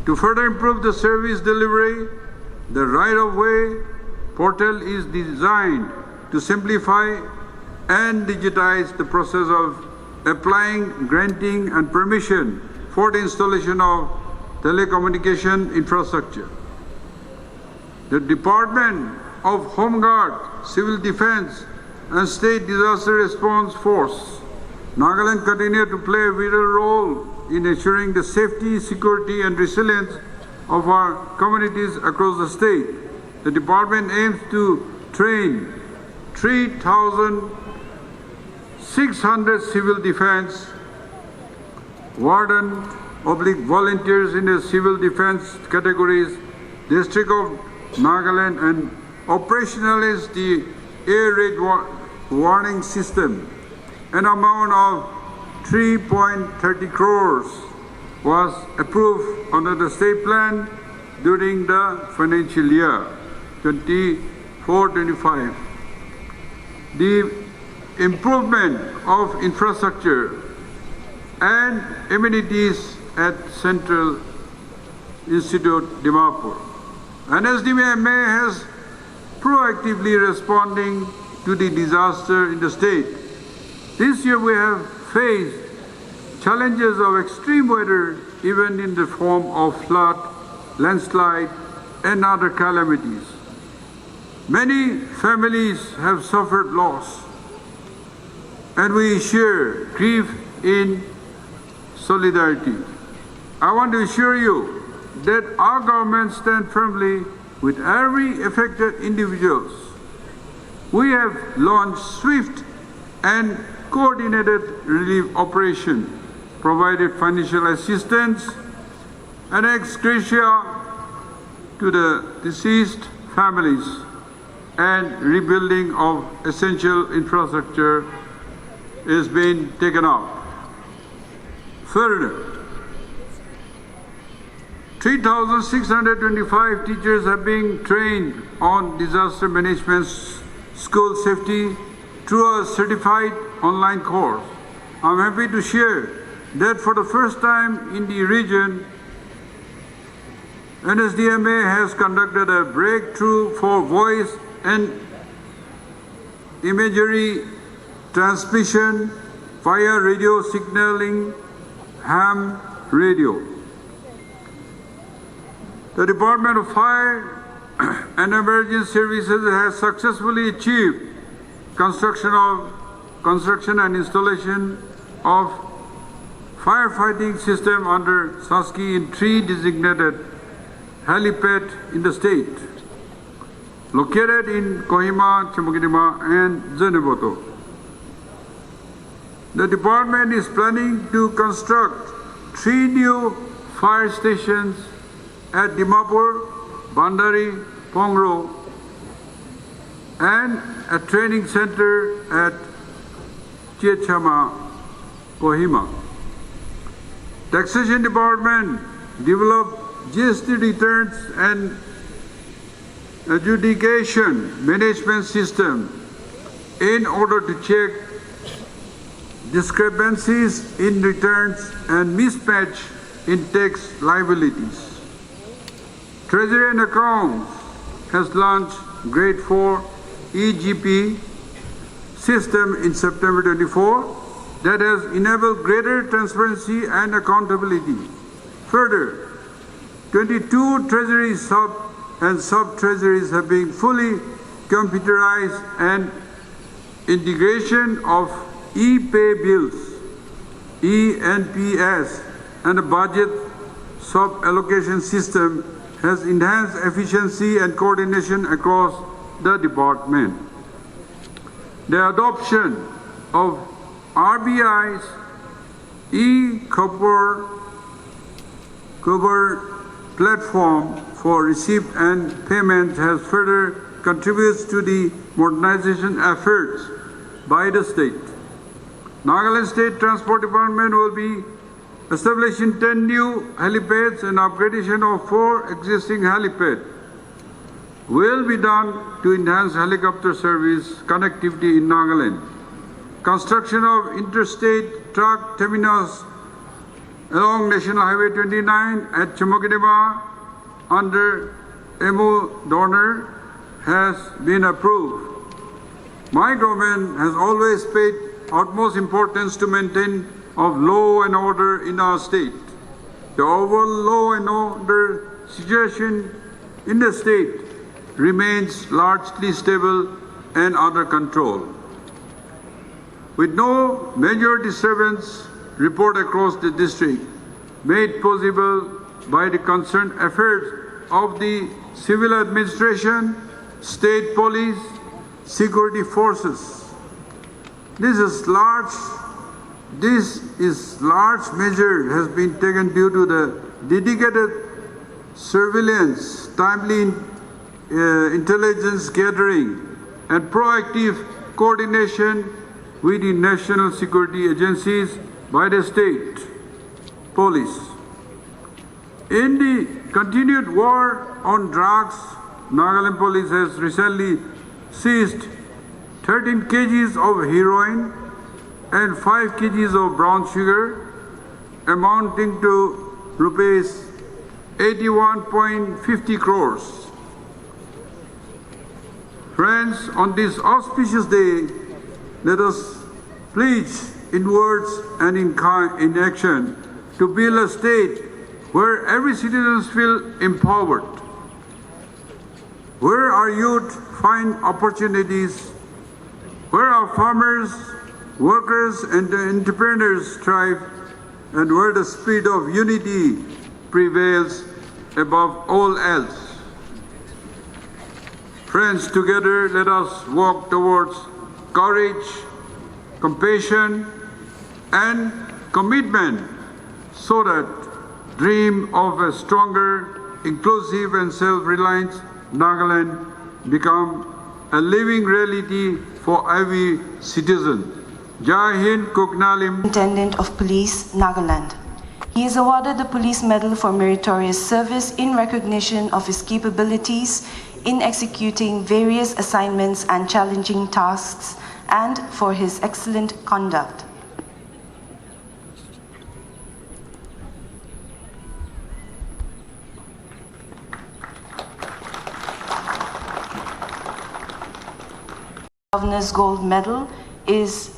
To further improve the service delivery, the right-of-way portal is designed to simplify and digitize the process of applying, granting and permission for the installation of telecommunication infrastructure. The Department of Home Guard, Civil Defense and State Disaster Response Force, Nagaland continue to play a vital role in ensuring the safety, security and resilience of our communities across the state. The department aims to train 3,600 civil defense volunteers in the civil defense categories, District of Nagaland, and operationalize the air raid warning system. An amount of 3.30 crores was approved under the state plan during the financial year 24-25. The improvement of infrastructure and amenities at Central Institute, Dimapur. NSDMA has proactively responding to the disaster in the state. This year we have faced challenges of extreme weather, even in the form of flood, landslide, and other calamities. Many families have suffered loss, and we share grief in solidarity. I want to assure you that our government stands firmly with every affected individuals. We have launched swift and coordinated relief operation, provided financial assistance and ex gratia to the deceased families, and rebuilding of essential infrastructure is being taken up. Further, 3,625 teachers are being trained on disaster management, school safety through a certified online course. I'm happy to share that for the first time in the region, NSDMA has conducted a breakthrough for voice and imagery transmission via radio signaling, ham radio. The Department of Fire and Emergency Services has successfully achieved construction and installation of firefighting system under SASKI in 3 designated helipad in the state, located in Kohima, Chimukidima, and Zeneboto. The department is planning to construct 3 new fire stations at Dimapur, Bandari, Pongro, and a training center at Chiachama, Kohima. Taxation Department developed GST returns and adjudication management system in order to check discrepancies in returns and mismatch in tax liabilities. Treasury and Accounts has launched Grade 4 EGP system in September 24 that has enabled greater transparency and accountability. Further, 22 Treasury and sub-treasuries have been fully computerized, and integration of e-pay bills, ENPS, and a budget sub-allocation system has enhanced efficiency and coordination across the department. The adoption of RBI's e-Copper platform for receipt and payment has further contributed to the modernization efforts by the state. Nagaland State Transport Department will be establishing 10 new helipads and upgradation of 4 existing helipads will be done to enhance helicopter service connectivity in Nagaland. Construction of interstate truck terminus along National Highway 29 at Chamokidema under MO Donor has been approved. My government has always paid utmost importance to maintain of law and order in our state. The overall law and order situation in the state remains largely stable and under control, with no major disturbance report across the district, made possible by the concerned efforts of the civil administration, state police, security forces. This large measure has been taken due to the dedicated surveillance, timely intelligence gathering, and proactive coordination with the national security agencies by the state police. In the continued war on drugs, Nagaland police has recently seized 13 kgs of heroin and 5 kgs of brown sugar, amounting to rupees 81.50 crores. Friends, on this auspicious day, let us pledge in words and in action to build a state where every citizen feels empowered, where our youth find opportunities, where our farmers, workers and entrepreneurs thrive, and where the spirit of unity prevails above all else. Friends, together let us walk towards courage, compassion, and commitment so that dream of a stronger, inclusive and self-reliant Nagaland become a living reality for every citizen. Jai Hind, Kuknalim. Intendant of Police, Nagaland. He is awarded the Police Medal for meritorious service in recognition of his capabilities in executing various assignments and challenging tasks, and for his excellent conduct. Governor's Gold Medal is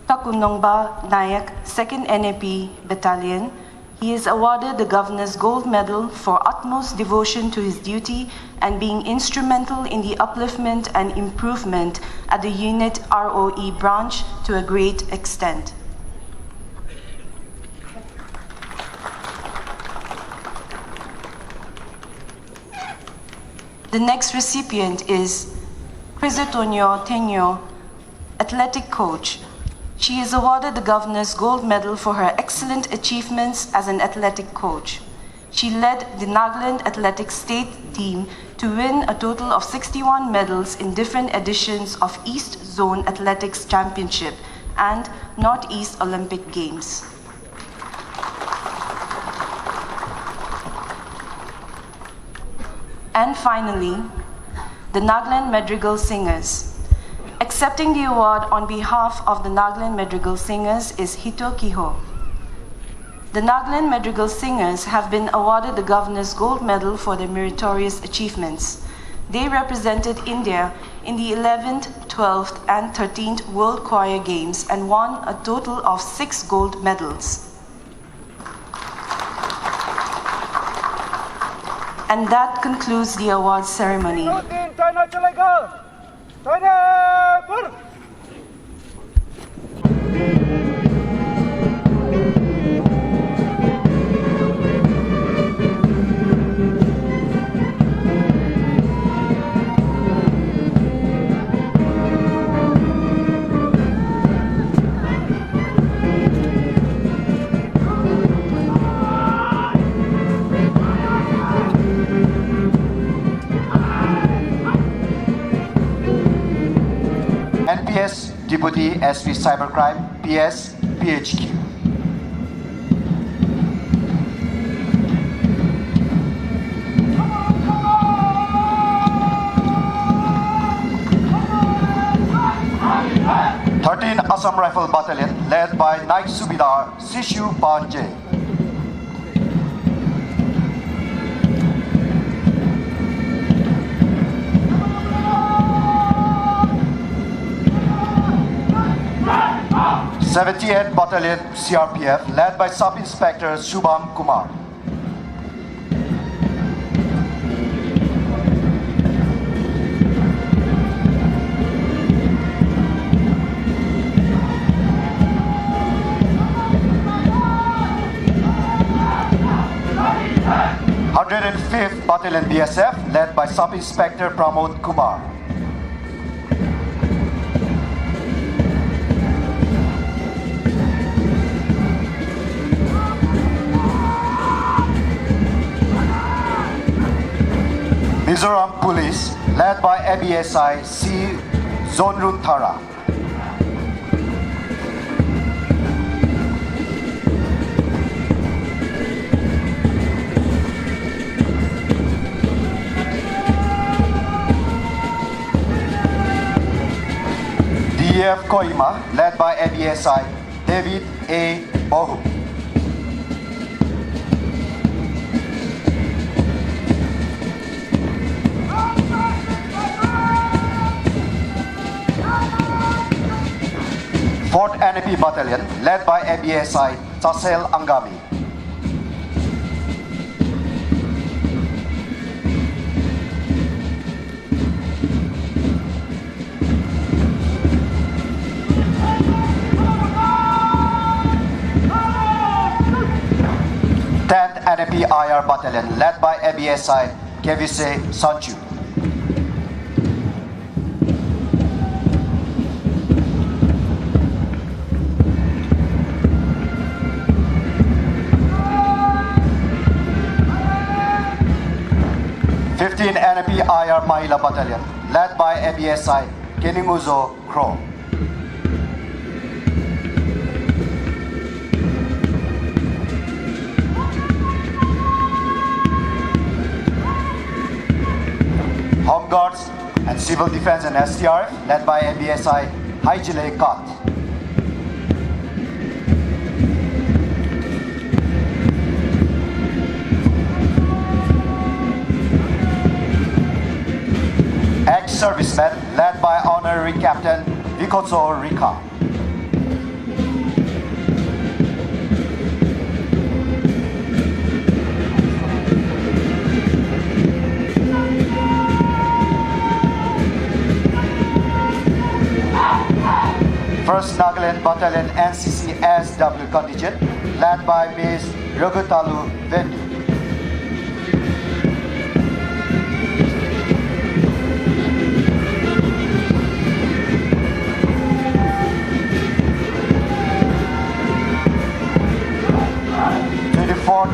Takunongba Nayak, 2nd NAP Battalion. He is awarded the Governor's Gold Medal for utmost devotion to his duty and being instrumental in the upliftment and improvement at the unit ROE branch to a great extent. The next recipient is Crisotonio Tenyo, athletic coach. She is awarded the Governor's Gold Medal for her excellent achievements as an athletic coach. She led the Nagaland Athletic State team to win a total of 61 medals in different editions of East Zone Athletics Championship and Northeast Olympic Games. And finally, the Nagaland Madrigal Singers. Accepting the award on behalf of the Nagaland Madrigal Singers is Hito Kiho. The Nagaland Madrigal Singers have been awarded the Governor's Gold Medal for their meritorious achievements. They represented India in the 11th, 12th and 13th World Choir Games and won a total of 6 gold medals. And that concludes the awards ceremony. Deputy SV Cybercrime, PS, PHQ. Assam Rifle Battalion, led by Naik Subidar Sishu Panje. th Battalion CRPF, led by Sub-Inspector Shubham Kumar. th Battalion BSF, led by Sub-Inspector Pramod Kumar. Mizoram Police, led by ABSI C. Zonrun Thara. DEF Kohima, led by ABSI David A. Bohu. Fourth NAP Battalion, led by ABSI Tasel Angami. NAP IR Battalion, led by ABSI Kevise Sanchu. NAP IR Mahila Battalion, led by ABSI Kenimuzo Crow. Home Guards and Civil Defense and STRF, led by ABSI Haijile Kat. Ex-servicemen, led by Honorary Captain Vikotso Rika. First Nagaland Battalion NCC SW contingent, led by Ms. Ragutalu Vendu.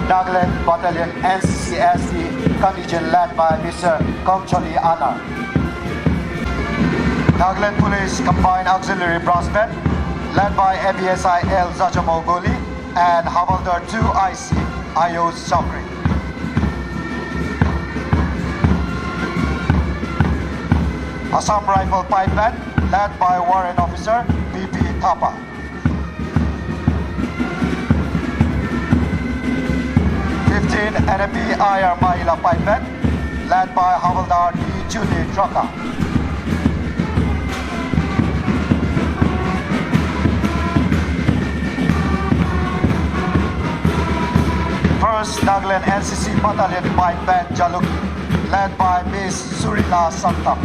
Nagaland Battalion NCC SD contingent, led by Mr. Kongcholi Anar. Nagaland Police Combined Auxiliary Brass Band, led by ABSI El Zajamogoli and Havaldar 2 IC Ayos Chakri. Assam Rifle Pipe Band, led by Warrant Officer BP Thapa. NAP IR Mahila Pipe Band, led by Havaldar D. Julie Traka. First Nagaland NCC Battalion Pipe Band Jaluki, led by Ms. Surila Santam.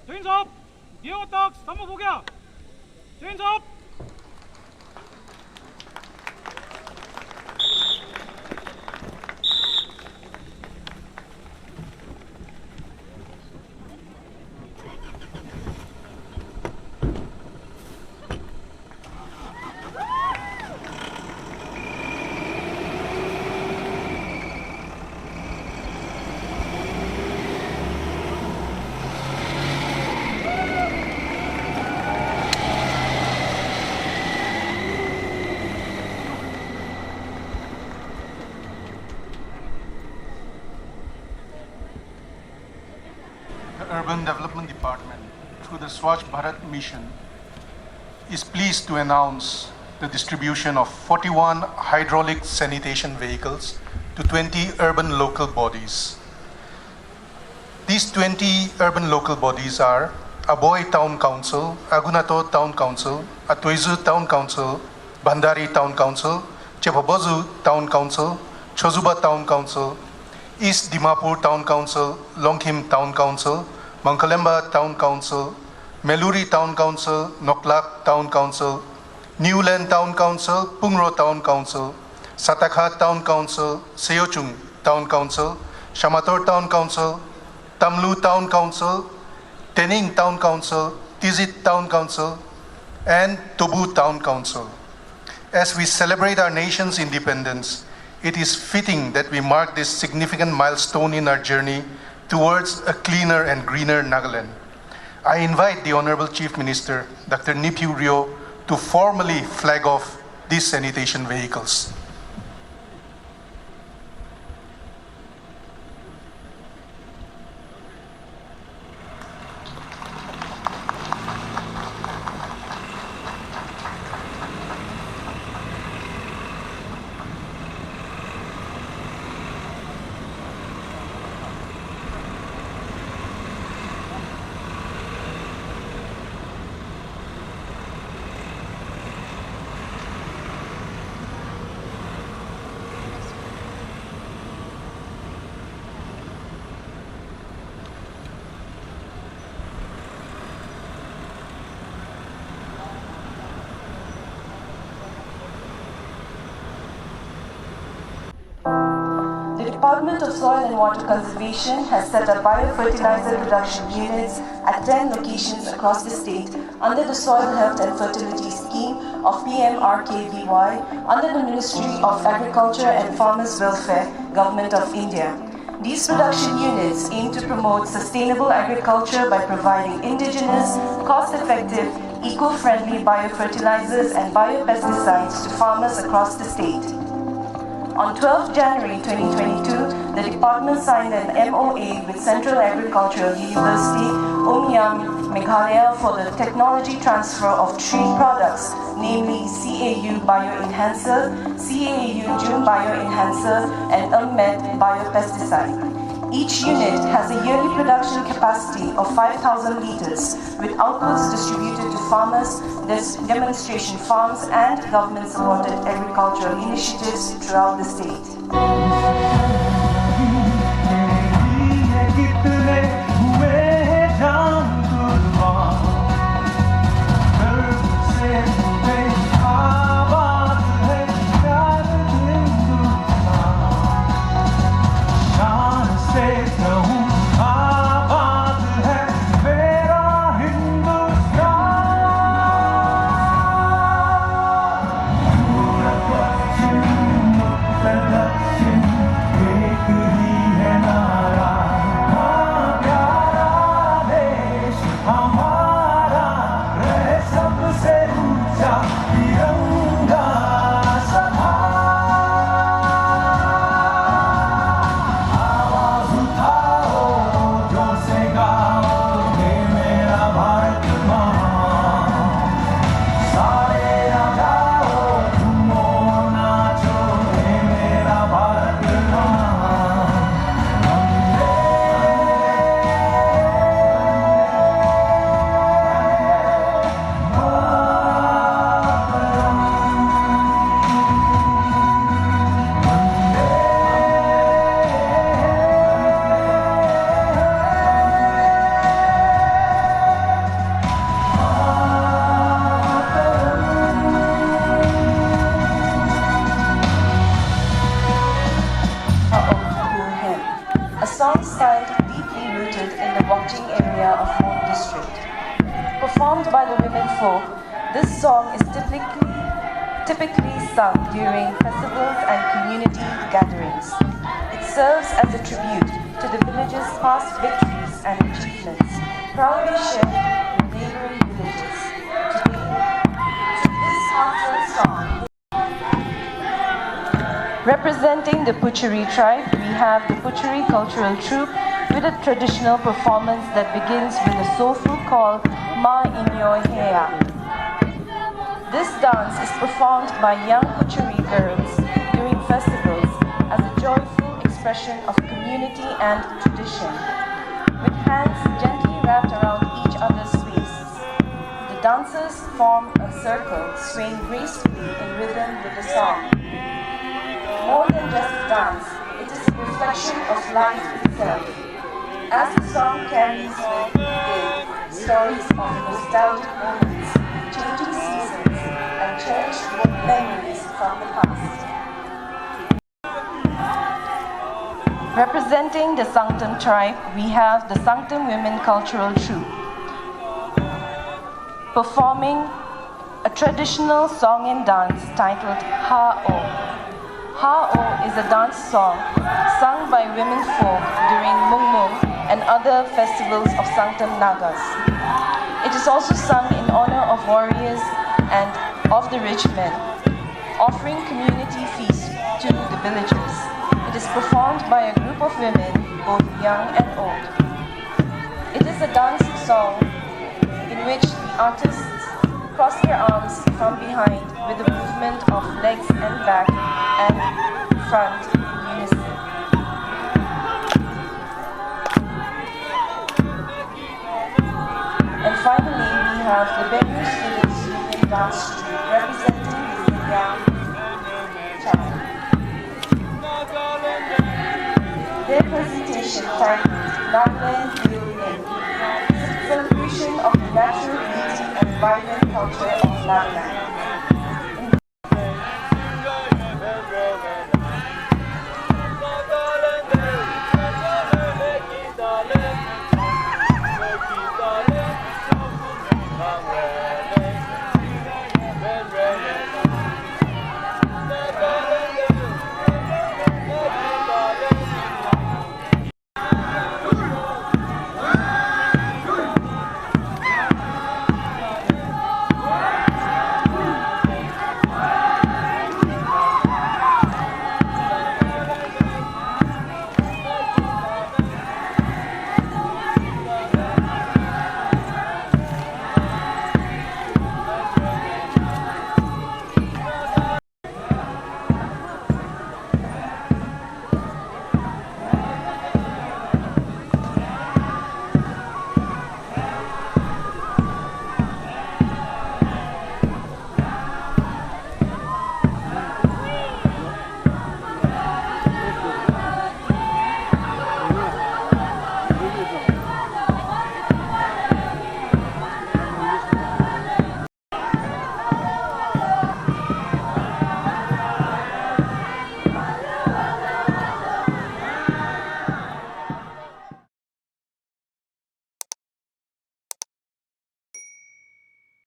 Change up! Give attacks! Sum up हो गया! Change up! The Urban Development Department, through the Swachh Bharat mission, is pleased to announce the distribution of 41 hydraulic sanitation vehicles to 20 urban local bodies. These 20 urban local bodies are Aboy Town Council, Agunato Town Council, Atoizu Town Council, Bandari Town Council, Chepabozu Town Council, Chozuba Town Council, East Dimapur Town Council, Longkhim Town Council, Mangkalemba Town Council, Meluri Town Council, Noklak Town Council, Newland Town Council, Pungro Town Council, Satakha Town Council, Seochung Town Council, Shamator Town Council, Tamlu Town Council, Tening Town Council, Tizit Town Council, and Tobu Town Council. As we celebrate our nation's independence, it is fitting that we mark this significant milestone in our journey towards a cleaner and greener Nagaland. I invite the Honorable Chief Minister, Dr. Nipyu Ryo, to formally flag off these sanitation vehicles. The Department of Soil and Water Conservation has set up biofertilizer production units at 10 locations across the state under the Soil Health and Fertility Scheme of PMRKVY under the Ministry of Agriculture and Farmers Welfare, Government of India. These production units aim to promote sustainable agriculture by providing indigenous, cost-effective, eco-friendly biofertilizers and biopesticides to farmers across the state. On 12 January 2022, the department signed an MOA with Central Agricultural University, Umyam, Meghalaya for the technology transfer of three products, namely CAU Bioenhancer, CAU June Bioenhancer, and Med Biopesticide. Each unit has a yearly production capacity of 5,000 liters, with outputs distributed to farmers, demonstration farms, and government-supported agricultural initiatives throughout the state. song style deeply rooted in the Wokjing area of Mong district. Performed by the women folk, this song is typically sung during festivals and community gatherings. It serves as a tribute to the village's past victories and achievements, proudly shared with neighboring villages. Today, through this heartfelt song, representing the Puchuri tribe, we have the Puchuri cultural troupe with a traditional performance that begins with a soulful call, Ma Inyo Hea. This dance is performed by young Puchuri girls during festivals as a joyful expression of community and tradition. With hands gently wrapped around each other's waists, the dancers form a circle, swaying gracefully in rhythm with the song. More than just a dance, it is a reflection of life itself. As the song carries with it stories of nostalgic moments, changing seasons, and cherished memories from the past. Representing the Sangtam tribe, we have the Sangtam Women Cultural Troupe, performing a traditional song and dance titled Ha-O. Ha-O is a dance song sung by women folk during Mung Mung and other festivals of Sangtam Nagas. It is also sung in honor of warriors and of the rich men, offering community feasts to the villagers. It is performed by a group of women, both young and old. It is a dance song in which the artists cross their arms from behind with the movement of legs and back and front in unison. And finally, we have the Benue Students Women Dance Troupe representing the Ziliang tribe. Their presentation titled Nagland Building is a celebration of the natural beauty and vibrant culture of Nagaland.